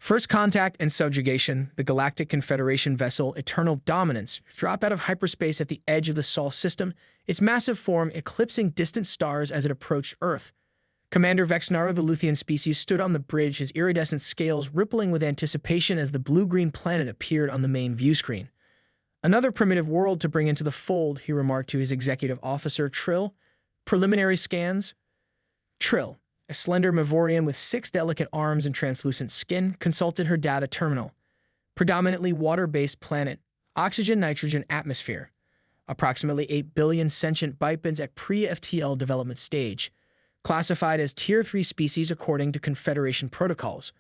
First Contact and Subjugation, the Galactic Confederation vessel Eternal Dominance, drop out of hyperspace at the edge of the Sol system, its massive form eclipsing distant stars as it approached Earth. Commander Vexnar of the Luthian species stood on the bridge, his iridescent scales rippling with anticipation as the blue-green planet appeared on the main view screen. "Another primitive world to bring into the fold," he remarked to his executive officer, Trill. "Preliminary scans?" Trill, a slender Mavorian with 6 delicate arms and translucent skin, consulted her data terminal. Predominantly water-based planet, oxygen-nitrogen atmosphere. Approximately 8 billion sentient bipeds at pre-FTL development stage. Classified as Tier 3 species according to Confederation protocols.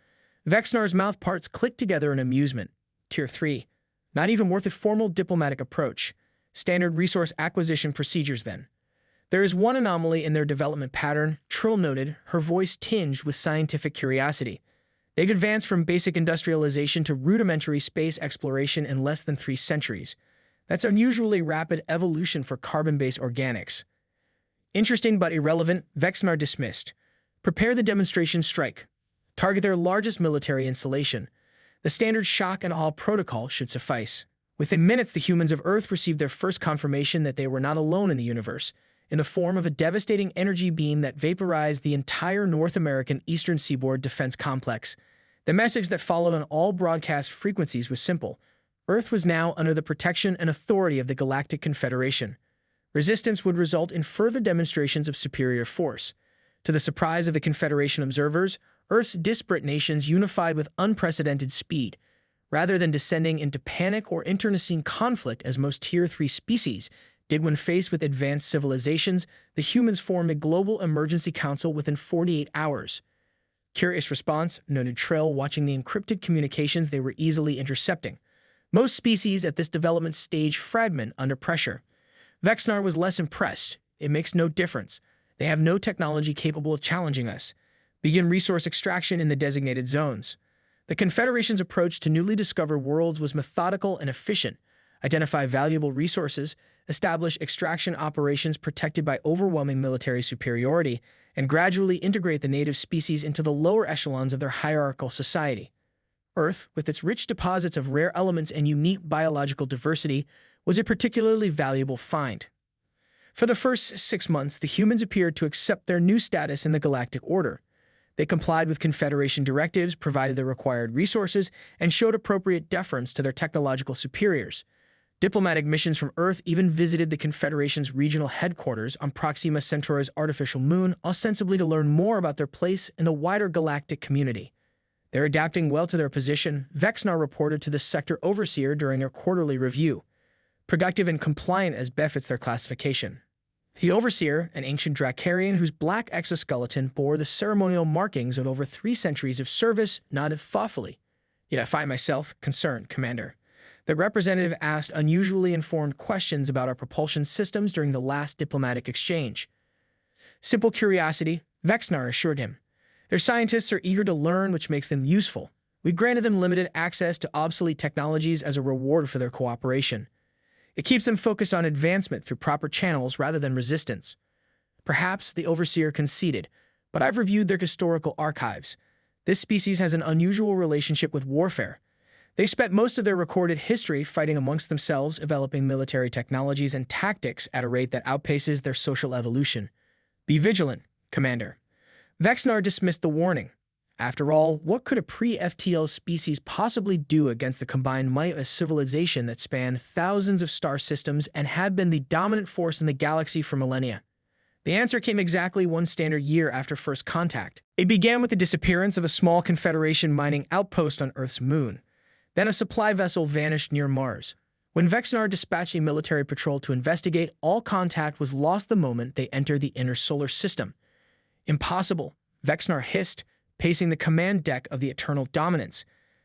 Vexnar's mouthparts clicked together in amusement. Tier 3. Not even worth a formal diplomatic approach. Standard resource acquisition procedures then. "There is one anomaly in their development pattern," Trill noted, her voice tinged with scientific curiosity. "They could advance from basic industrialization to rudimentary space exploration in less than 3 centuries. That's unusually rapid evolution for carbon-based organics." "Interesting but irrelevant," Vexnar dismissed. "Prepare the demonstration strike. Target their largest military installation. The standard shock and awe protocol should suffice." Within minutes, the humans of Earth received their first confirmation that they were not alone in the universe, in the form of a devastating energy beam that vaporized the entire North American Eastern Seaboard defense complex. The message that followed on all broadcast frequencies was simple. Earth was now under the protection and authority of the Galactic Confederation. Resistance would result in further demonstrations of superior force. To the surprise of the Confederation observers, Earth's disparate nations unified with unprecedented speed. Rather than descending into panic or internecine conflict as most Tier 3 species did when faced with advanced civilizations, the humans formed a global emergency council within 48 hours. "Curious response," noted Trill, watching the encrypted communications they were easily intercepting. "Most species at this development stage fragment under pressure." Vexnar was less impressed. "It makes no difference. They have no technology capable of challenging us. Begin resource extraction in the designated zones." The Confederation's approach to newly discovered worlds was methodical and efficient. Identify valuable resources, establish extraction operations protected by overwhelming military superiority, and gradually integrate the native species into the lower echelons of their hierarchical society. Earth, with its rich deposits of rare elements and unique biological diversity, was a particularly valuable find. For the first 6 months, the humans appeared to accept their new status in the galactic order. They complied with Confederation directives, provided the required resources, and showed appropriate deference to their technological superiors. Diplomatic missions from Earth even visited the Confederation's regional headquarters on Proxima Centauri's artificial moon, ostensibly to learn more about their place in the wider galactic community. "They're adapting well to their position," Vexnar reported to the sector overseer during their quarterly review. "Productive and compliant as befits their classification." The overseer, an ancient Dracarian whose black exoskeleton bore the ceremonial markings of over 3 centuries of service, nodded thoughtfully. "Yet I find myself concerned, Commander." The representative asked unusually informed questions about our propulsion systems during the last diplomatic exchange. "Simple curiosity," Vexnar assured him. "Their scientists are eager to learn, which makes them useful. We granted them limited access to obsolete technologies as a reward for their cooperation. It keeps them focused on advancement through proper channels rather than resistance." "Perhaps," the overseer conceded, "but I've reviewed their historical archives. This species has an unusual relationship with warfare. They spent most of their recorded history fighting amongst themselves, developing military technologies and tactics at a rate that outpaces their social evolution. Be vigilant, Commander." Vexnar dismissed the warning. After all, what could a pre-FTL species possibly do against the combined might of a civilization that spanned thousands of star systems and had been the dominant force in the galaxy for millennia? The answer came exactly 1 standard year after first contact. It began with the disappearance of a small Confederation mining outpost on Earth's moon. Then a supply vessel vanished near Mars. When Vexnar dispatched a military patrol to investigate, all contact was lost the moment they entered the inner solar system. "Impossible," Vexnar hissed, pacing the command deck of the Eternal Dominance.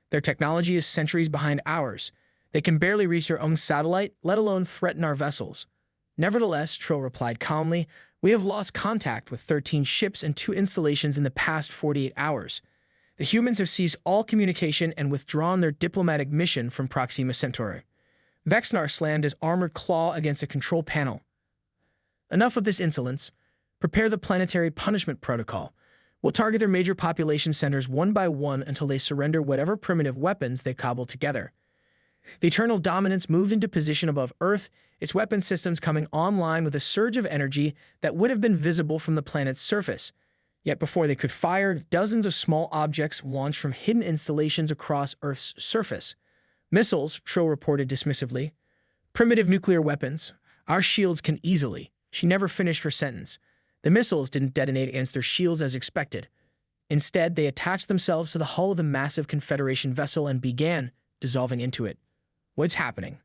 "Their technology is centuries behind ours. They can barely reach their own satellite, let alone threaten our vessels." "Nevertheless," Trill replied calmly, "we have lost contact with 13 ships and 2 installations in the past 48 hours. The humans have seized all communication and withdrawn their diplomatic mission from Proxima Centauri." Vexnar slammed his armored claw against a control panel. "Enough of this insolence. Prepare the planetary punishment protocol. We'll target their major population centers one by one until they surrender whatever primitive weapons they cobble together. The Eternal Dominance moved into position above Earth, its weapon systems coming online with a surge of energy that would have been visible from the planet's surface. Yet before they could fire, dozens of small objects launched from hidden installations across Earth's surface. Missiles, Trill reported dismissively. Primitive nuclear weapons. Our shields can easily. She never finished her sentence. The missiles didn't detonate against their shields as expected. Instead, they attached themselves to the hull of the massive Confederation vessel and began dissolving into it. What's happening?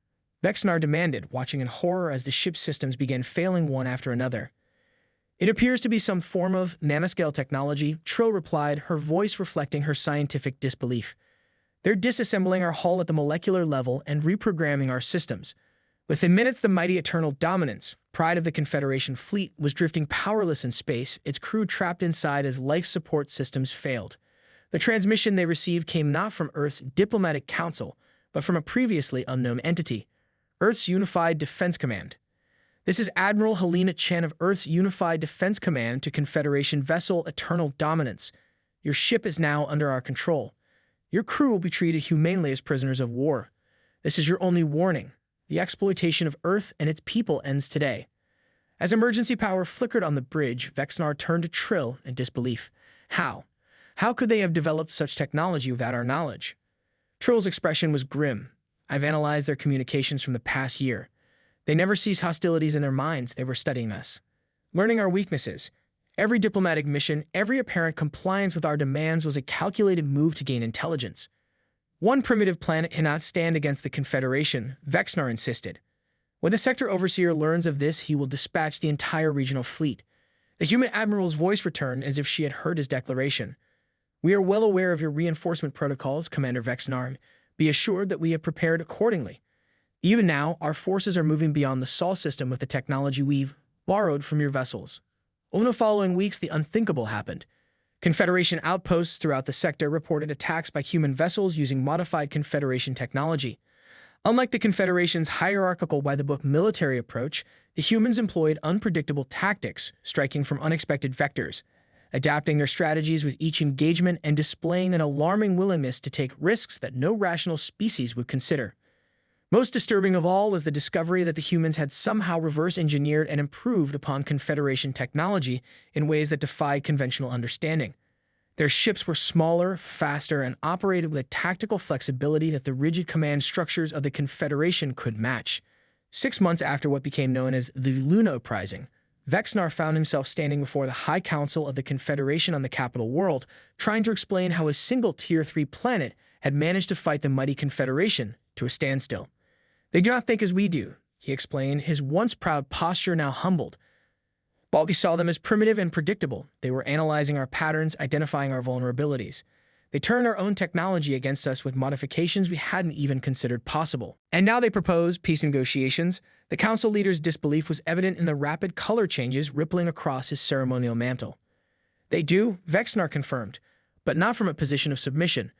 Vexnar demanded, watching in horror as the ship's systems began failing one after another. It appears to be some form of nanoscale technology, Trill replied, her voice reflecting her scientific disbelief. They're disassembling our hull at the molecular level and reprogramming our systems. Within minutes, the mighty Eternal Dominance, pride of the Confederation fleet, was drifting powerless in space, its crew trapped inside as life support systems failed. The transmission they received came not from Earth's diplomatic council, but from a previously unknown entity, Earth's Unified Defense Command. This is Admiral Helena Chen of Earth's Unified Defense Command to Confederation vessel Eternal Dominance. Your ship is now under our control. Your crew will be treated humanely as prisoners of war. This is your only warning. The exploitation of Earth and its people ends today. As emergency power flickered on the bridge, Vexnar turned to Trill in disbelief. How? How could they have developed such technology without our knowledge? Trill's expression was grim. I've analyzed their communications from the past year. They never ceased hostilities in their minds. They were studying us, learning our weaknesses. Every diplomatic mission, every apparent compliance with our demands was a calculated move to gain intelligence. One primitive planet cannot stand against the Confederation, Vexnar insisted. When the sector overseer learns of this, he will dispatch the entire regional fleet. The human admiral's voice returned as if she had heard his declaration. We are well aware of your reinforcement protocols, Commander Vexnar. Be assured that we have prepared accordingly. Even now, our forces are moving beyond the Sol system with the technology we've borrowed from your vessels. Over the following weeks, the unthinkable happened. Confederation outposts throughout the sector reported attacks by human vessels using modified Confederation technology. Unlike the Confederation's hierarchical by-the-book military approach, the humans employed unpredictable tactics, striking from unexpected vectors, adapting their strategies with each engagement and displaying an alarming willingness to take risks that no rational species would consider. Most disturbing of all was the discovery that the humans had somehow reverse-engineered and improved upon Confederation technology in ways that defied conventional understanding. Their ships were smaller, faster, and operated with a tactical flexibility that the rigid command structures of the Confederation could match. 6 months after what became known as the Luna Uprising, Vexnar found himself standing before the High Council of the Confederation on the capital world, trying to explain how a single Tier 3 planet had managed to fight the mighty Confederation to a standstill. They do not think as we do, he explained, his once proud posture now humbled. While we saw them as primitive and predictable, they were analyzing our patterns, identifying our vulnerabilities. They turned our own technology against us with modifications we hadn't even considered possible. And now they propose peace negotiations. The council leader's disbelief was evident in the rapid color changes rippling across his ceremonial mantle. They do, Vexnar confirmed, but not from a position of submission.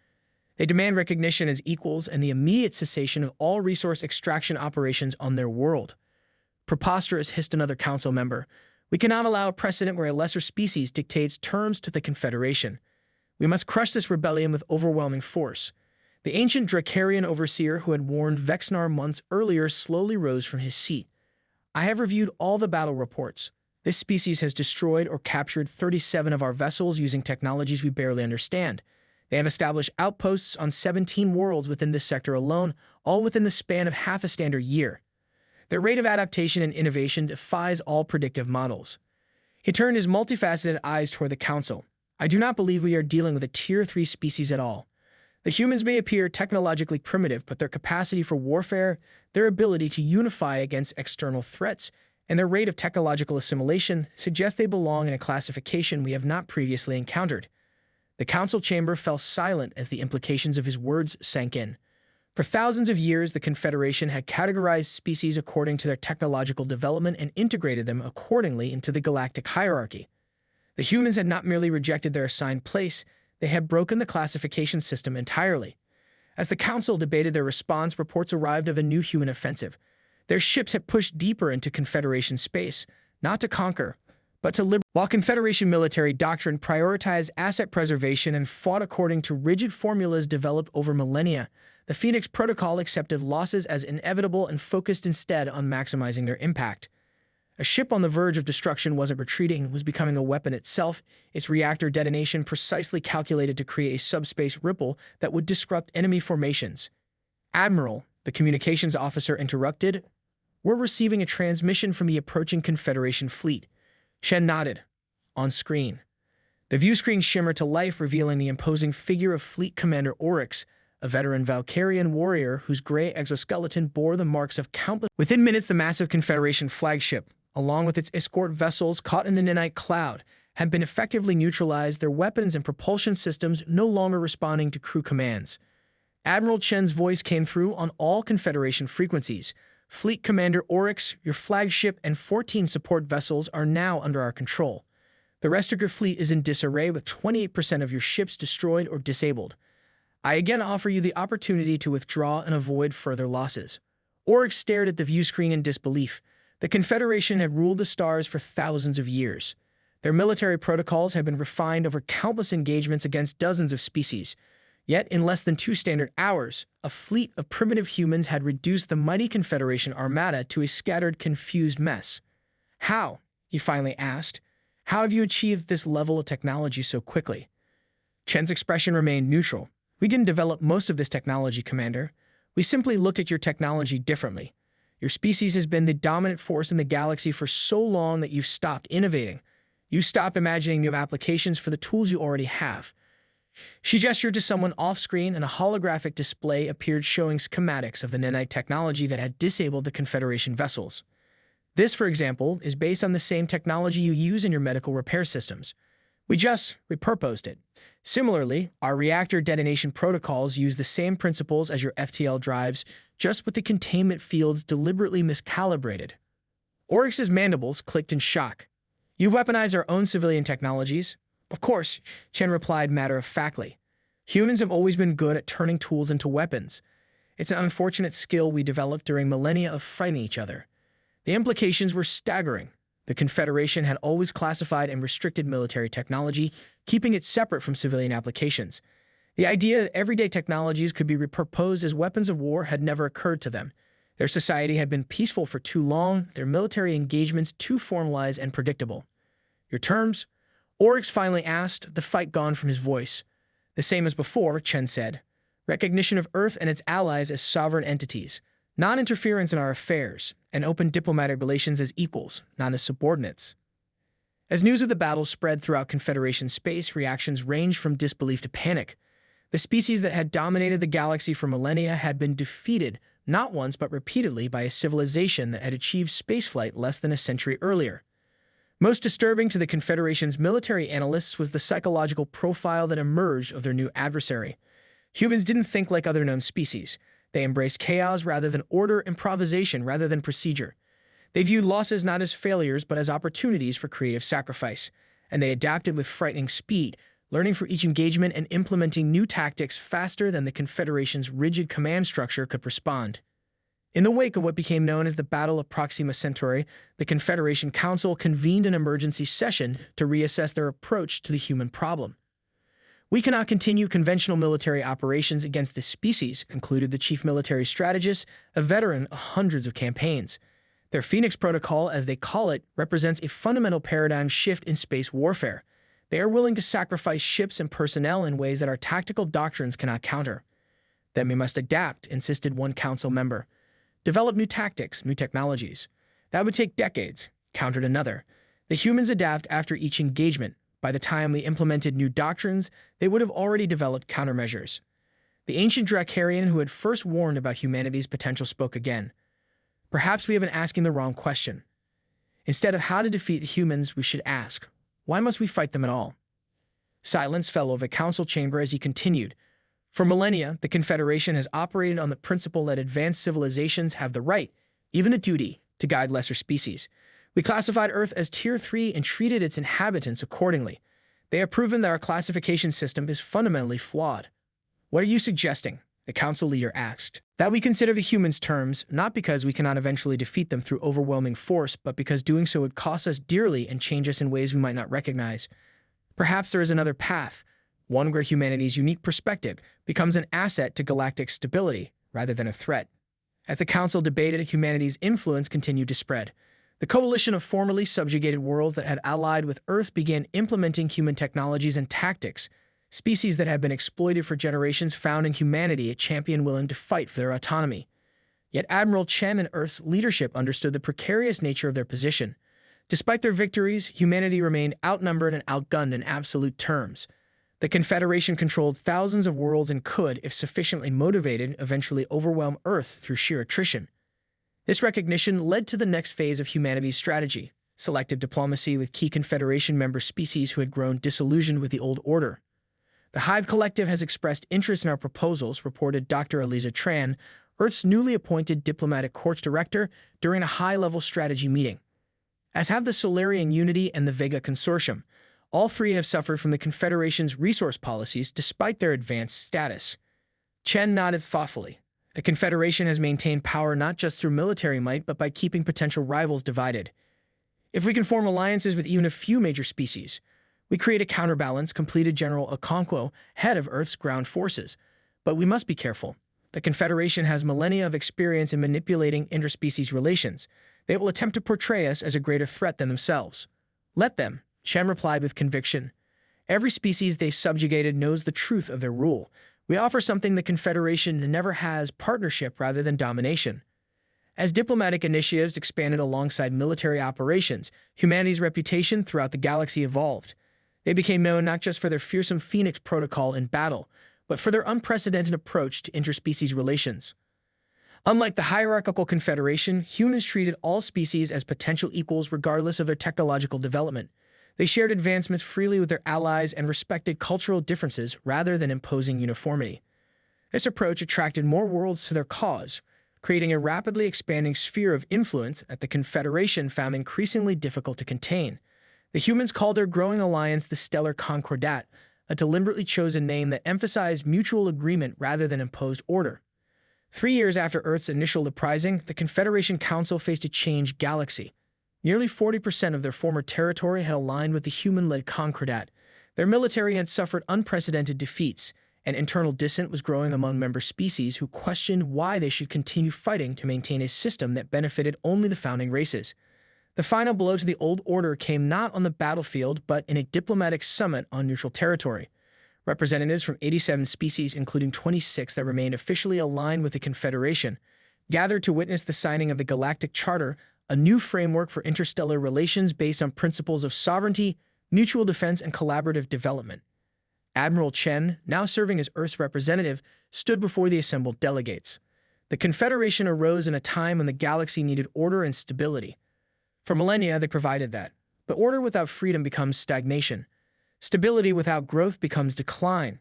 They demand recognition as equals and the immediate cessation of all resource extraction operations on their world. Preposterous, hissed another council member. We cannot allow a precedent where a lesser species dictates terms to the Confederation. We must crush this rebellion with overwhelming force. The ancient Dracarian overseer who had warned Vexnar months earlier slowly rose from his seat. I have reviewed all the battle reports. This species has destroyed or captured 37 of our vessels using technologies we barely understand. They have established outposts on 17 worlds within this sector alone, all within the span of half a standard year. Their rate of adaptation and innovation defies all predictive models. He turned his multifaceted eyes toward the council. I do not believe we are dealing with a Tier 3 species at all. The humans may appear technologically primitive, but their capacity for warfare, their ability to unify against external threats, and their rate of technological assimilation suggest they belong in a classification we have not previously encountered. The council chamber fell silent as the implications of his words sank in. For thousands of years, the Confederation had categorized species according to their technological development and integrated them accordingly into the galactic hierarchy. The humans had not merely rejected their assigned place, they had broken the classification system entirely. As the council debated their response, reports arrived of a new human offensive. Their ships had pushed deeper into Confederation space, not to conquer, but to liberate. While Confederation military doctrine prioritized asset preservation and fought according to rigid formulas developed over millennia, the Phoenix Protocol accepted losses as inevitable and focused instead on maximizing their impact. A ship on the verge of destruction wasn't retreating, it was becoming a weapon itself, its reactor detonation precisely calculated to create a subspace ripple that would disrupt enemy formations. "Admiral," the communications officer interrupted, "we're receiving a transmission from the approaching Confederation fleet." Chen nodded. On screen, the view screen shimmered to life, revealing the imposing figure of Fleet Commander Oryx, a veteran Valkyrian warrior whose gray exoskeleton bore the marks of countless. Within minutes, the massive Confederation flagship, along with its escort vessels caught in the nanite cloud, had been effectively neutralized, their weapons and propulsion systems no longer responding to crew commands. Admiral Chen's voice came through on all Confederation frequencies. "Fleet Commander Oryx, your flagship and 14 support vessels are now under our control. The rest of your fleet is in disarray with 28% of your ships destroyed or disabled. I again offer you the opportunity to withdraw and avoid further losses." Oryx stared at the view screen in disbelief. The Confederation had ruled the stars for thousands of years. Their military protocols had been refined over countless engagements against dozens of species. Yet, in less than 2 standard hours, a fleet of primitive humans had reduced the mighty Confederation armada to a scattered, confused mess. "How?" he finally asked. "How have you achieved this level of technology so quickly?" Chen's expression remained neutral. "We didn't develop most of this technology, Commander. We simply looked at your technology differently. Your species has been the dominant force in the galaxy for so long that you've stopped innovating. You stopped imagining new applications for the tools you already have." She gestured to someone off-screen, and a holographic display appeared showing schematics of the nanite technology that had disabled the Confederation vessels. "This, for example, is based on the same technology you use in your medical repair systems. We just repurposed it. Similarly, our reactor detonation protocols use the same principles as your FTL drives, just with the containment fields deliberately miscalibrated." Oryx's mandibles clicked in shock. "You've weaponized our own civilian technologies?" "Of course," Chen replied matter-of-factly. "Humans have always been good at turning tools into weapons. It's an unfortunate skill we developed during millennia of fighting each other." The implications were staggering. The Confederation had always classified and restricted military technology, keeping it separate from civilian applications. The idea that everyday technologies could be repurposed as weapons of war had never occurred to them. Their society had been peaceful for too long, their military engagements too formalized and predictable. "Your terms?" Oryx finally asked, the fight gone from his voice. "The same as before," Chen said. "Recognition of Earth and its allies as sovereign entities, non-interference in our affairs, and open diplomatic relations as equals, not as subordinates." As news of the battle spread throughout Confederation space, reactions ranged from disbelief to panic. The species that had dominated the galaxy for millennia had been defeated, not once but repeatedly, by a civilization that had achieved spaceflight less than a century earlier. Most disturbing to the Confederation's military analysts was the psychological profile that emerged of their new adversary. Humans didn't think like other known species. They embraced chaos rather than order, improvisation rather than procedure. They viewed losses not as failures but as opportunities for creative sacrifice, and they adapted with frightening speed, learning for each engagement and implementing new tactics faster than the Confederation's rigid command structure could respond. In the wake of what became known as the Battle of Proxima Centauri, the Confederation Council convened an emergency session to reassess their approach to the human problem. "We cannot continue conventional military operations against this species," concluded the chief military strategist, a veteran of hundreds of campaigns. "Their Phoenix Protocol, as they call it, represents a fundamental paradigm shift in space warfare. They are willing to sacrifice ships and personnel in ways that our tactical doctrines cannot counter." "Then we must adapt," insisted one council member. "Develop new tactics, new technologies." "That would take decades," countered another. "The humans adapt after each engagement. By the time we implemented new doctrines, they would have already developed countermeasures." The ancient Dracarian who had first warned about humanity's potential spoke again. "Perhaps we have been asking the wrong question. Instead of how to defeat the humans, we should ask, why must we fight them at all?" Silence fell over the council chamber as he continued. "For millennia, the Confederation has operated on the principle that advanced civilizations have the right, even the duty, to guide lesser species. We classified Earth as Tier 3 and treated its inhabitants accordingly. They have proven that our classification system is fundamentally flawed." "What are you suggesting?" the council leader asked. That we consider the humans terms, not because we cannot eventually defeat them through overwhelming force, but because doing so would cost us dearly and change us in ways we might not recognize. Perhaps there is another path, one where humanity's unique perspective becomes an asset to galactic stability rather than a threat. As the Council debated, humanity's influence continued to spread. The coalition of formerly subjugated worlds that had allied with Earth began implementing human technologies and tactics. Species that had been exploited for generations found in humanity a champion willing to fight for their autonomy. Yet Admiral Chen and Earth's leadership understood the precarious nature of their position. Despite their victories, humanity remained outnumbered and outgunned in absolute terms. The Confederation controlled thousands of worlds and could, if sufficiently motivated, eventually overwhelm Earth through sheer attrition. This recognition led to the next phase of humanity's strategy, selective diplomacy with key Confederation member species who had grown disillusioned with the old order. The Hive Collective has expressed interest in our proposals, reported Dr. Eliza Tran, Earth's newly appointed diplomatic corps director, during a high-level strategy meeting. As have the Solarian Unity and the Vega Consortium. All three have suffered from the Confederation's resource policies despite their advanced status. Chen nodded thoughtfully. The Confederation has maintained power not just through military might, but by keeping potential rivals divided. If we can form alliances with even a few major species, we create a counterbalance, completed General Okonkwo, head of Earth's ground forces. But we must be careful. The Confederation has millennia of experience in manipulating interspecies relations. They will attempt to portray us as a greater threat than themselves. Let them, Chen replied with conviction. Every species they subjugated knows the truth of their rule. We offer something the Confederation never has: partnership rather than domination. As diplomatic initiatives expanded alongside military operations, humanity's reputation throughout the galaxy evolved. They became known not just for their fearsome Phoenix protocol in battle, but for their unprecedented approach to interspecies relations. Unlike the hierarchical Confederation, humans treated all species as potential equals regardless of their technological development. They shared advancements freely with their allies and respected cultural differences rather than imposing uniformity. This approach attracted more worlds to their cause, creating a rapidly expanding sphere of influence that the Confederation found increasingly difficult to contain. The humans called their growing alliance the Stellar Concordat, a deliberately chosen name that emphasized mutual agreement rather than imposed order. 3 years after Earth's initial uprising, the Confederation Council faced a changed galaxy. Nearly 40% of their former territory had aligned with the human-led Concordat. Their military had suffered unprecedented defeats, and internal dissent was growing among member species who questioned why they should continue fighting to maintain a system that benefited only the founding races. The final blow to the old order came not on the battlefield, but in a diplomatic summit on neutral territory. Representatives from 87 species, including 26 that remained officially aligned with the Confederation, gathered to witness the signing of the Galactic Charter, a new framework for interstellar relations based on principles of sovereignty, mutual defense, and collaborative development. Admiral Chen, now serving as Earth's representative, stood before the assembled delegates. The Confederation arose in a time when the galaxy needed order and stability. For millennia, they provided that. But order without freedom becomes stagnation. Stability without growth becomes decline.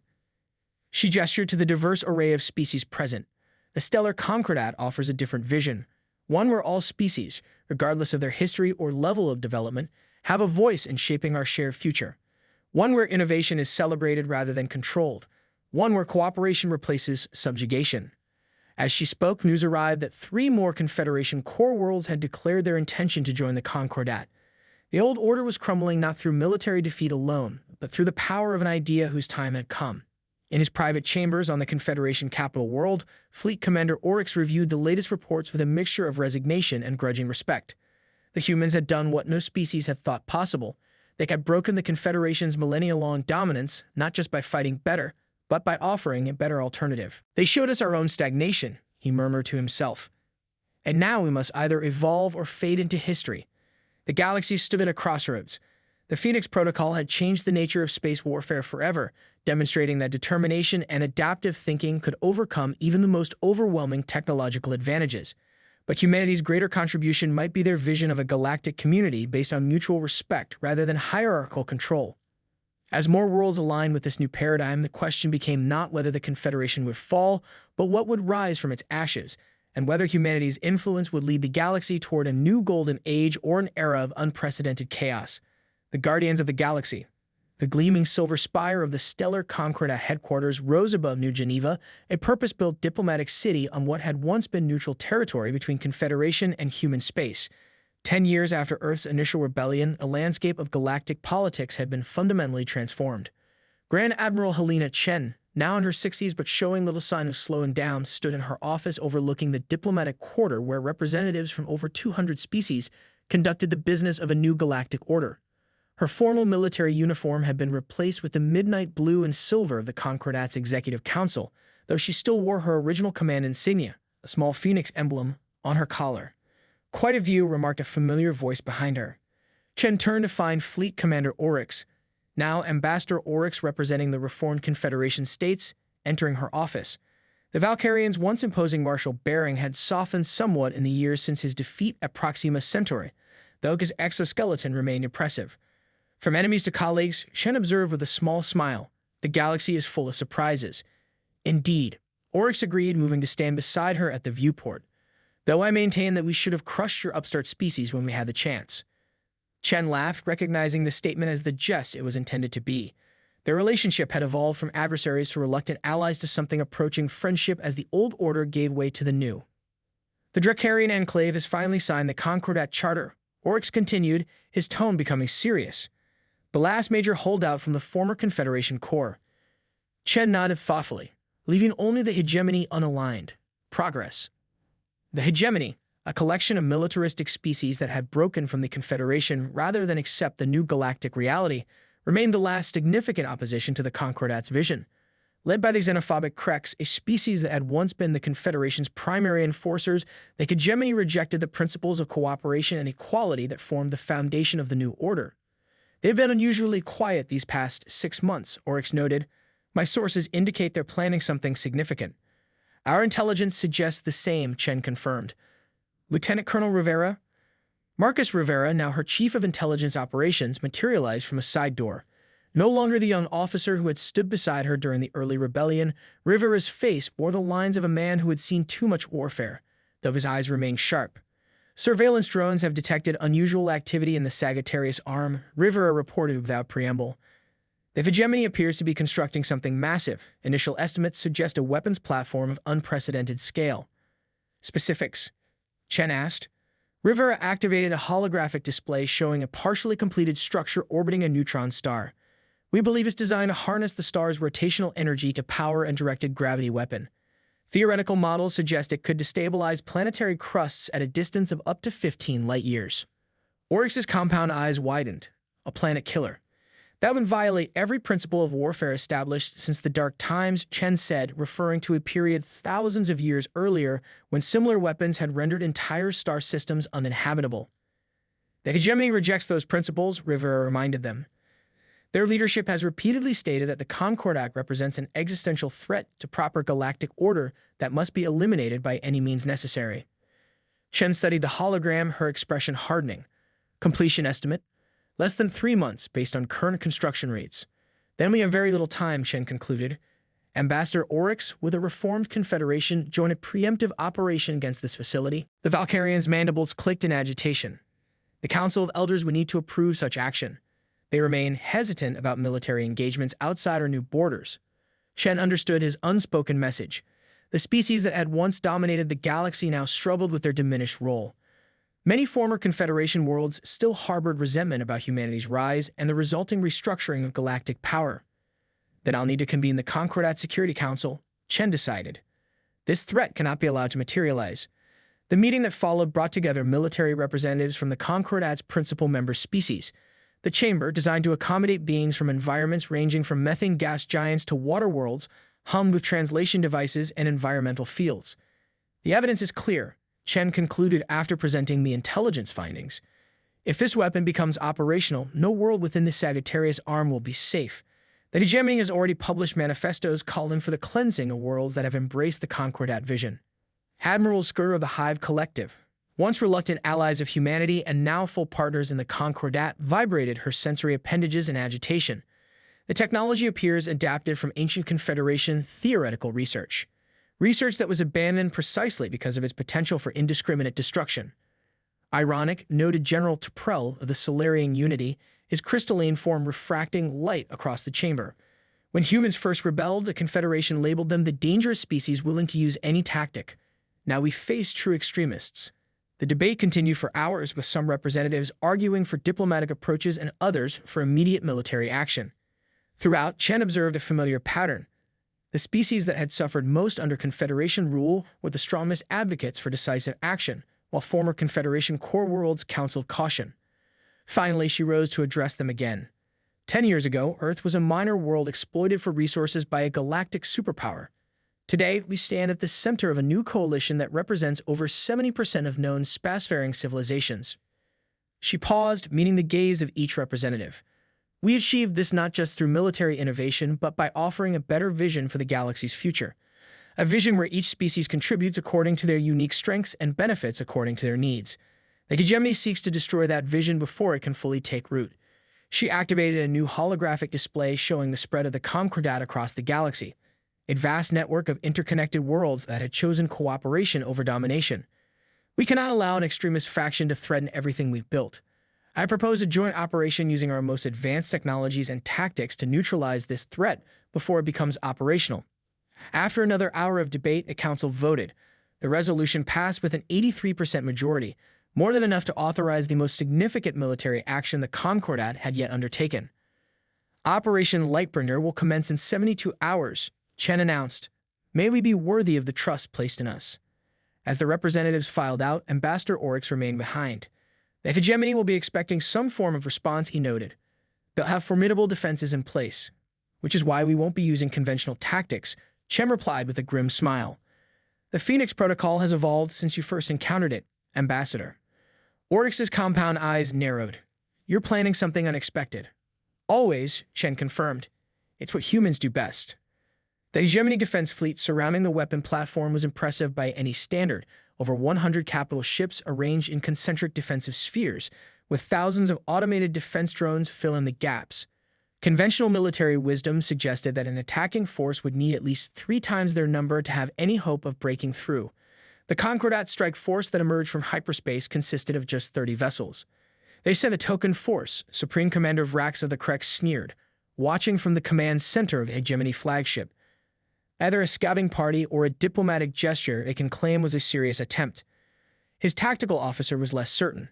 She gestured to the diverse array of species present. The Stellar Concordat offers a different vision, one where all species, regardless of their history or level of development, have a voice in shaping our shared future. One where innovation is celebrated rather than controlled. One where cooperation replaces subjugation. As she spoke, news arrived that 3 more Confederation core worlds had declared their intention to join the Concordat. The old order was crumbling not through military defeat alone, but through the power of an idea whose time had come. In his private chambers on the Confederation capital world, Fleet Commander Oryx reviewed the latest reports with a mixture of resignation and grudging respect. The humans had done what no species had thought possible. They had broken the Confederation's millennia-long dominance, not just by fighting better, but by offering a better alternative. They showed us our own stagnation, he murmured to himself. And now we must either evolve or fade into history. The galaxy stood at a crossroads. The Phoenix Protocol had changed the nature of space warfare forever, demonstrating that determination and adaptive thinking could overcome even the most overwhelming technological advantages. But humanity's greater contribution might be their vision of a galactic community based on mutual respect rather than hierarchical control. As more worlds aligned with this new paradigm, the question became not whether the Confederation would fall, but what would rise from its ashes, and whether humanity's influence would lead the galaxy toward a new golden age or an era of unprecedented chaos. The Guardians of the Galaxy. The gleaming silver spire of the stellar Concordat headquarters rose above New Geneva, a purpose-built diplomatic city on what had once been neutral territory between Confederation and human space. 10 years after Earth's initial rebellion, a landscape of galactic politics had been fundamentally transformed. Grand Admiral Helena Chen, now in her 60s but showing little sign of slowing down, stood in her office overlooking the diplomatic quarter where representatives from over 200 species conducted the business of a new galactic order. Her formal military uniform had been replaced with the midnight blue and silver of the Concordat's Executive Council, though she still wore her original command insignia, a small phoenix emblem, on her collar. "Quite a view," remarked a familiar voice behind her. Chen turned to find Fleet Commander Oryx, now Ambassador Oryx representing the reformed Confederation states, entering her office. The Valkyrian's once imposing martial bearing had softened somewhat in the years since his defeat at Proxima Centauri, though his exoskeleton remained impressive. From enemies to colleagues, Chen observed with a small smile, "The galaxy is full of surprises." "Indeed," Oryx agreed, moving to stand beside her at the viewport. "Though I maintain that we should have crushed your upstart species when we had the chance." Chen laughed, recognizing the statement as the jest it was intended to be. Their relationship had evolved from adversaries to reluctant allies to something approaching friendship as the old order gave way to the new. "The Dracarian Enclave has finally signed the Concordat Charter," Oryx continued, his tone becoming serious. "The last major holdout from the former Confederation core." Chen nodded thoughtfully, leaving only the hegemony unaligned. Progress. The hegemony, a collection of militaristic species that had broken from the Confederation rather than accept the new galactic reality, remained the last significant opposition to the Concordat's vision. Led by the xenophobic Kreks, a species that had once been the Confederation's primary enforcers, the hegemony rejected the principles of cooperation and equality that formed the foundation of the new order. "They've been unusually quiet these past 6 months," Oryx noted. "My sources indicate they're planning something significant." "Our intelligence suggests the same," Chen confirmed. Lieutenant Colonel Rivera? Marcus Rivera, now her chief of intelligence operations, materialized from a side door. No longer the young officer who had stood beside her during the early rebellion, Rivera's face bore the lines of a man who had seen too much warfare, though his eyes remained sharp. "Surveillance drones have detected unusual activity in the Sagittarius Arm," Rivera reported without preamble. "The hegemony appears to be constructing something massive. Initial estimates suggest a weapons platform of unprecedented scale." "Specifics?" Chen asked. Rivera activated a holographic display showing a partially completed structure orbiting a neutron star. "We believe it's designed to harness the star's rotational energy to power a directed gravity weapon. Theoretical models suggest it could destabilize planetary crusts at a distance of up to 15 light-years." Oryx's compound eyes widened. "A planet killer. That would violate every principle of warfare established since the Dark Times," Chen said, referring to a period thousands of years earlier when similar weapons had rendered entire star systems uninhabitable. "The hegemony rejects those principles," Rivera reminded them. "Their leadership has repeatedly stated that the Concordat represents an existential threat to proper galactic order that must be eliminated by any means necessary." Chen studied the hologram, her expression hardening. "Completion estimate? Less than 3 months, based on current construction rates." "Then we have very little time," Chen concluded. Ambassador Oryx, with a reformed Confederation, joined a preemptive operation against this facility. The Valkyrian's mandibles clicked in agitation. The Council of Elders would need to approve such action. They remain hesitant about military engagements outside our new borders. Chen understood his unspoken message. The species that had once dominated the galaxy now struggled with their diminished role. Many former Confederation worlds still harbored resentment about humanity's rise and the resulting restructuring of galactic power. "Then I'll need to convene the Concordat Security Council," Chen decided. "This threat cannot be allowed to materialize." The meeting that followed brought together military representatives from the Concordat's principal member species. The chamber, designed to accommodate beings from environments ranging from methane gas giants to water worlds, hummed with translation devices and environmental fields. "The evidence is clear," Chen concluded after presenting the intelligence findings. "If this weapon becomes operational, no world within the Sagittarius Arm will be safe. The hegemony has already published manifestos calling for the cleansing of worlds that have embraced the Concordat vision." Admiral Skur of the Hive Collective, once reluctant allies of humanity and now full partners in the Concordat, vibrated her sensory appendages in agitation. The technology appears adapted from ancient Confederation theoretical research. Research that was abandoned precisely because of its potential for indiscriminate destruction. "Ironic," noted General Tuprel of the Solarian Unity, his crystalline form refracting light across the chamber. When humans first rebelled, the Confederation labeled them the dangerous species willing to use any tactic. Now we face true extremists. The debate continued for hours, with some representatives arguing for diplomatic approaches and others for immediate military action. Throughout, Chen observed a familiar pattern. The species that had suffered most under Confederation rule were the strongest advocates for decisive action, while former Confederation core worlds counseled caution. Finally, she rose to address them again. 10 years ago, Earth was a minor world exploited for resources by a galactic superpower. Today, we stand at the center of a new coalition that represents over 70% of known spacefaring civilizations. She paused, meeting the gaze of each representative. We achieved this not just through military innovation, but by offering a better vision for the galaxy's future. A vision where each species contributes according to their unique strengths and benefits according to their needs. The hegemony seeks to destroy that vision before it can fully take root. She activated a new holographic display showing the spread of the Concordat across the galaxy, a vast network of interconnected worlds that had chosen cooperation over domination. We cannot allow an extremist faction to threaten everything we've built. I propose a joint operation using our most advanced technologies and tactics to neutralize this threat before it becomes operational. After another hour of debate, the council voted. The resolution passed with an 83% majority, more than enough to authorize the most significant military action the Concordat had yet undertaken. Operation Lightbringer will commence in 72 hours, Chen announced. May we be worthy of the trust placed in us. As the representatives filed out, Ambassador Oryx remained behind. The hegemony will be expecting some form of response, he noted. They'll have formidable defenses in place, which is why we won't be using conventional tactics, Chen replied with a grim smile. The Phoenix Protocol has evolved since you first encountered it, Ambassador. Oryx's compound eyes narrowed. You're planning something unexpected. Always, Chen confirmed. It's what humans do best. The hegemony defense fleet surrounding the weapon platform was impressive by any standard. Over 100 capital ships arranged in concentric defensive spheres, with thousands of automated defense drones filling the gaps. Conventional military wisdom suggested that an attacking force would need at least 3 times their number to have any hope of breaking through. The Concordat strike force that emerged from hyperspace consisted of just 30 vessels. They sent a token force, Supreme Commander Vrax of the Krex sneered, watching from the command center of the hegemony flagship. Either a scouting party or a diplomatic gesture it can claim was a serious attempt. His tactical officer was less certain.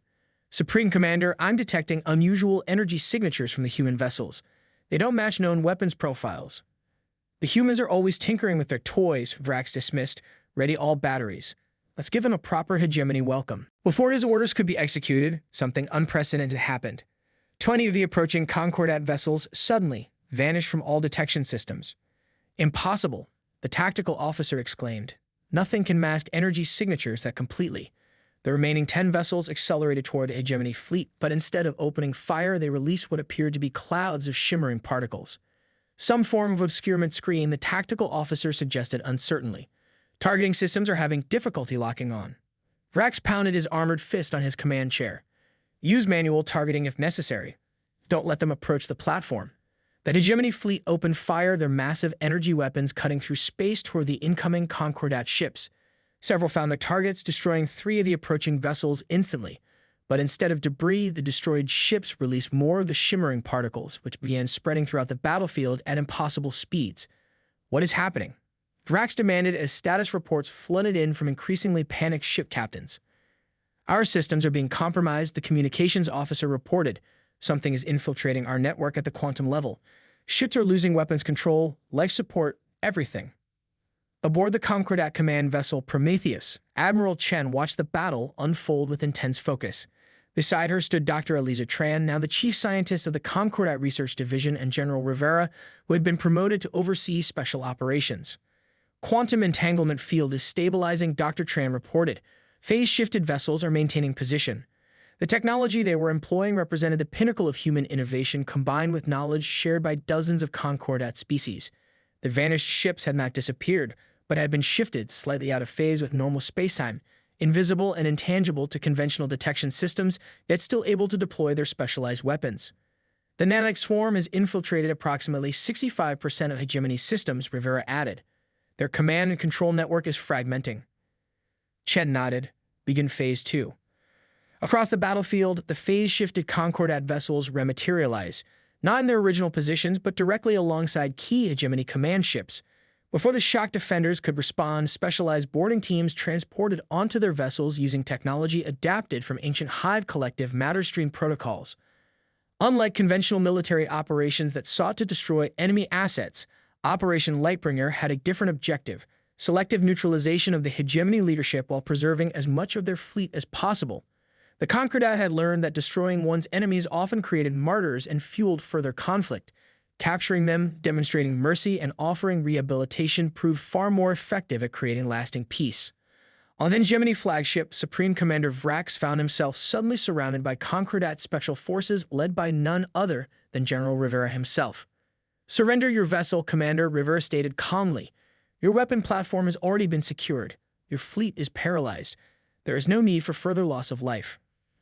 Supreme Commander, I'm detecting unusual energy signatures from the human vessels. They don't match known weapons profiles. The humans are always tinkering with their toys, Vrax dismissed. Ready all batteries. Let's give them a proper hegemony welcome. Before his orders could be executed, something unprecedented happened. 20 of the approaching Concordat vessels suddenly vanished from all detection systems. Impossible, the tactical officer exclaimed. Nothing can mask energy signatures that completely. The remaining 10 vessels accelerated toward the hegemony fleet, but instead of opening fire, they released what appeared to be clouds of shimmering particles. Some form of obscurement screen, the tactical officer suggested uncertainly. Targeting systems are having difficulty locking on. Vrax pounded his armored fist on his command chair. Use manual targeting if necessary. Don't let them approach the platform. The hegemony fleet opened fire, their massive energy weapons cutting through space toward the incoming Concordat ships. Several found their targets, destroying 3 of the approaching vessels instantly. But instead of debris, the destroyed ships released more of the shimmering particles, which began spreading throughout the battlefield at impossible speeds. What is happening? Vrax demanded as status reports flooded in from increasingly panicked ship captains. Our systems are being compromised, the communications officer reported. Something is infiltrating our network at the quantum level. Ships are losing weapons control, life support, everything. Aboard the Concordat command vessel Prometheus, Admiral Chen watched the battle unfold with intense focus. Beside her stood Dr. Eliza Tran, now the chief scientist of the Concordat Research Division, and General Rivera, who had been promoted to oversee special operations. Quantum entanglement field is stabilizing, Dr. Tran reported. Phase-shifted vessels are maintaining position. The technology they were employing represented the pinnacle of human innovation combined with knowledge shared by dozens of Concordat species. The vanished ships had not disappeared, but had been shifted slightly out of phase with normal spacetime, invisible and intangible to conventional detection systems, yet still able to deploy their specialized weapons. The nanic swarm has infiltrated approximately 65% of hegemony systems, Rivera added. Their command and control network is fragmenting. Chen nodded. Begin Phase 2. Across the battlefield, the phase-shifted Concordat vessels rematerialize, not in their original positions, but directly alongside key hegemony command ships. Before the shock defenders could respond, specialized boarding teams transported onto their vessels using technology adapted from ancient Hive collective matter stream protocols. Unlike conventional military operations that sought to destroy enemy assets, Operation Lightbringer had a different objective: selective neutralization of the hegemony leadership while preserving as much of their fleet as possible. The Concordat had learned that destroying one's enemies often created martyrs and fueled further conflict. Capturing them, demonstrating mercy, and offering rehabilitation proved far more effective at creating lasting peace. On the hegemony flagship, Supreme Commander Vrax found himself suddenly surrounded by Concordat special forces led by none other than General Rivera himself. "Surrender your vessel, Commander," Rivera stated calmly. "Your weapon platform has already been secured. Your fleet is paralyzed. There is no need for further loss of life."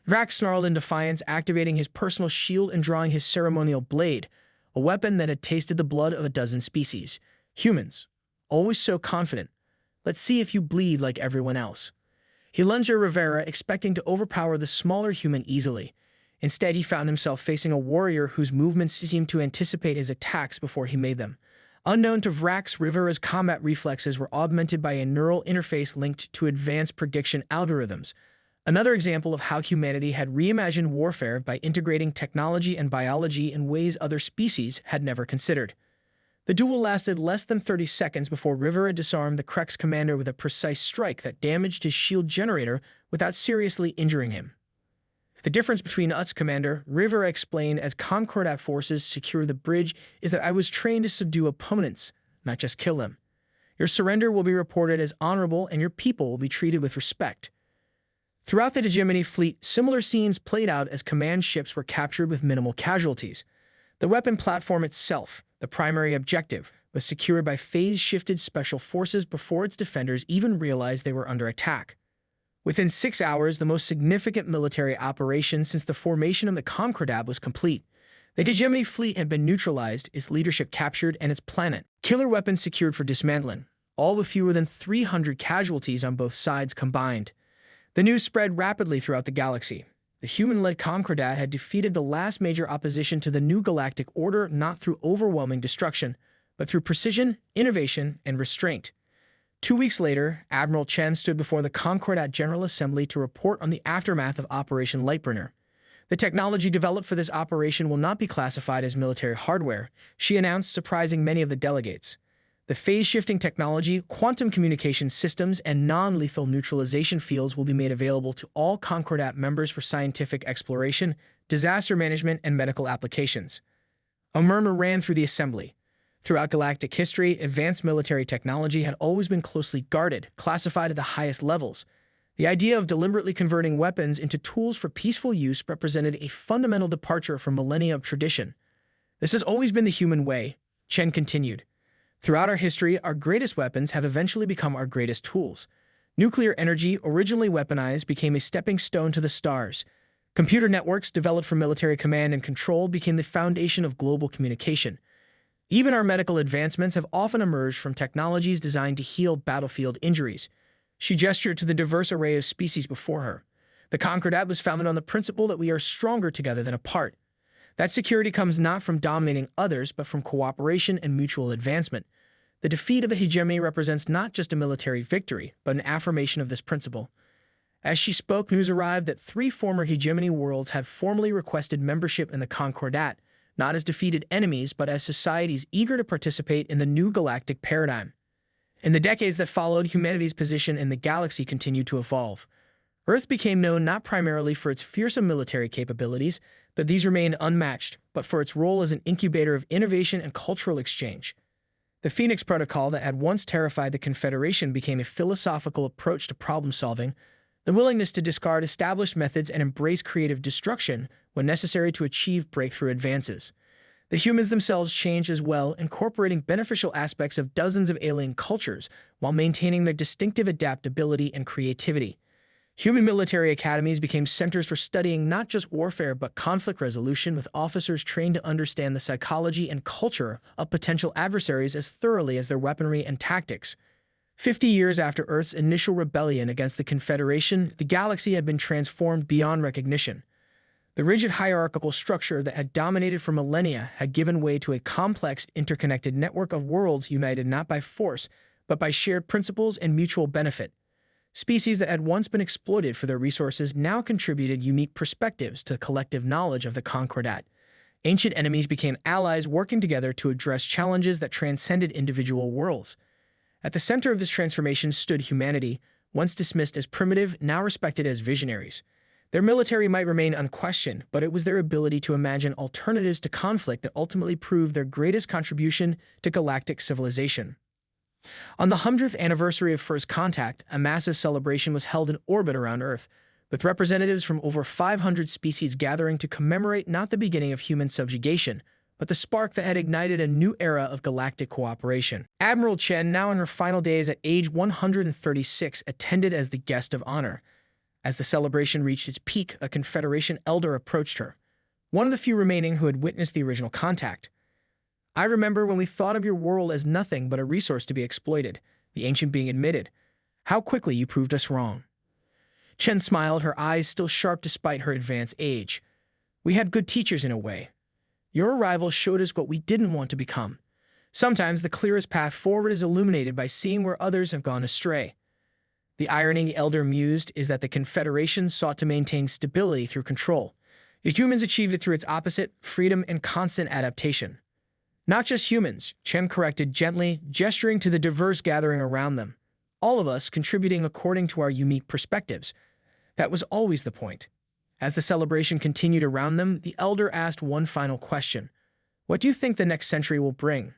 Vrax snarled in defiance, activating his personal shield and drawing his ceremonial blade, a weapon that had tasted the blood of a dozen species. "Humans, always so confident. Let's see if you bleed like everyone else." He lunged at Rivera, expecting to overpower the smaller human easily. Instead, he found himself facing a warrior whose movements seemed to anticipate his attacks before he made them. Unknown to Vrax, Rivera's combat reflexes were augmented by a neural interface linked to advanced prediction algorithms. Another example of how humanity had reimagined warfare by integrating technology and biology in ways other species had never considered. The duel lasted less than 30 seconds before Rivera disarmed the Krex commander with a precise strike that damaged his shield generator without seriously injuring him. "The difference between us, Commander," Rivera explained as Concordat forces secured the bridge, "is that I was trained to subdue opponents, not just kill them. Your surrender will be reported as honorable and your people will be treated with respect." Throughout the hegemony fleet, similar scenes played out as command ships were captured with minimal casualties. The weapon platform itself, the primary objective, was secured by phase-shifted special forces before its defenders even realized they were under attack. Within 6 hours, the most significant military operation since the formation of the Concordat was complete. The hegemony fleet had been neutralized, its leadership captured, and its planet, killer weapons secured for dismantling, all with fewer than 300 casualties on both sides combined. The news spread rapidly throughout the galaxy. The human-led Concordat had defeated the last major opposition to the new galactic order not through overwhelming destruction, but through precision, innovation, and restraint. 2 weeks later, Admiral Chen stood before the Concordat General Assembly to report on the aftermath of Operation Lightbringer. The technology developed for this operation will not be classified as military hardware, she announced, surprising many of the delegates. The phase-shifting technology, quantum communication systems, and non-lethal neutralization fields will be made available to all Concordat members for scientific exploration, disaster management, and medical applications. A murmur ran through the assembly. Throughout galactic history, advanced military technology had always been closely guarded, classified at the highest levels. The idea of deliberately converting weapons into tools for peaceful use represented a fundamental departure from millennia of tradition. "This has always been the human way," Chen continued. "Throughout our history, our greatest weapons have eventually become our greatest tools. Nuclear energy, originally weaponized, became a stepping stone to the stars. Computer networks developed for military command and control became the foundation of global communication. Even our medical advancements have often emerged from technologies designed to heal battlefield injuries." She gestured to the diverse array of species before her. "The Concordat was founded on the principle that we are stronger together than apart. That security comes not from dominating others, but from cooperation and mutual advancement. The defeat of the hegemony represents not just a military victory, but an affirmation of this principle." As she spoke, news arrived that 3 former hegemony worlds had formally requested membership in the Concordat, not as defeated enemies, but as societies eager to participate in the new galactic paradigm. In the decades that followed, humanity's position in the galaxy continued to evolve. Earth became known not primarily for its fearsome military capabilities, but these remained unmatched, but for its role as an incubator of innovation and cultural exchange. The Phoenix Protocol that had once terrified the Confederation became a philosophical approach to problem-solving, the willingness to discard established methods and embrace creative destruction when necessary to achieve breakthrough advances. The humans themselves changed as well, incorporating beneficial aspects of dozens of alien cultures while maintaining their distinctive adaptability and creativity. Human military academies became centers for studying not just warfare but conflict resolution, with officers trained to understand the psychology and culture of potential adversaries as thoroughly as their weaponry and tactics. 50 years after Earth's initial rebellion against the Confederation, the galaxy had been transformed beyond recognition. The rigid hierarchical structure that had dominated for millennia had given way to a complex, interconnected network of worlds united not by force, but by shared principles and mutual benefit. Species that had once been exploited for their resources now contributed unique perspectives to the collective knowledge of the Concordat. Ancient enemies became allies working together to address challenges that transcended individual worlds. At the center of this transformation stood humanity, once dismissed as primitive, now respected as visionaries. Their military might remain unquestioned, but it was their ability to imagine alternatives to conflict that ultimately proved their greatest contribution to galactic civilization. On the 100th anniversary of First Contact, a massive celebration was held in orbit around Earth, with representatives from over 500 species gathering to commemorate not the beginning of human subjugation, but the spark that had ignited a new era of galactic cooperation. Admiral Chen, now in her final days at age 136, attended as the guest of honor. As the celebration reached its peak, a Confederation elder approached her, one of the few remaining who had witnessed the original contact. "I remember when we thought of your world as nothing but a resource to be exploited," the ancient being admitted. "How quickly you proved us wrong." Chen smiled, her eyes still sharp despite her advanced age. "We had good teachers in a way. Your arrival showed us what we didn't want to become. Sometimes the clearest path forward is illuminated by seeing where others have gone astray." The irony, the elder mused, is that the Confederation sought to maintain stability through control. The humans achieved it through its opposite, freedom and constant adaptation. "Not just humans," Chen corrected gently, gesturing to the diverse gathering around them. "All of us contributing according to our unique perspectives. That was always the point." As the celebration continued around them, the elder asked one final question. "What do you think the next century will bring?"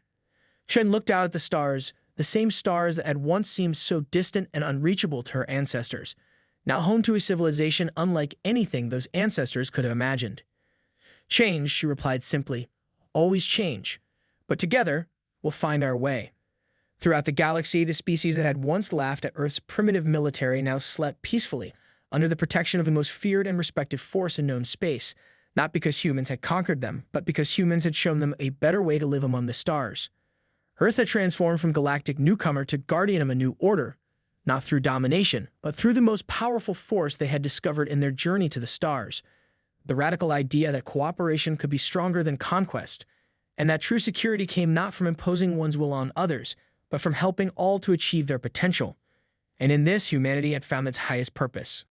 Chen looked out at the stars, the same stars that had once seemed so distant and unreachable to her ancestors, now home to a civilization unlike anything those ancestors could have imagined. "Change," she replied simply. "Always change. But together, we'll find our way." Throughout the galaxy, the species that had once laughed at Earth's primitive military now slept peacefully, under the protection of the most feared and respected force in known space, not because humans had conquered them, but because humans had shown them a better way to live among the stars. Earth had transformed from galactic newcomer to guardian of a new order, not through domination, but through the most powerful force they had discovered in their journey to the stars. The radical idea that cooperation could be stronger than conquest, and that true security came not from imposing one's will on others, but from helping all to achieve their potential. And in this, humanity had found its highest purpose.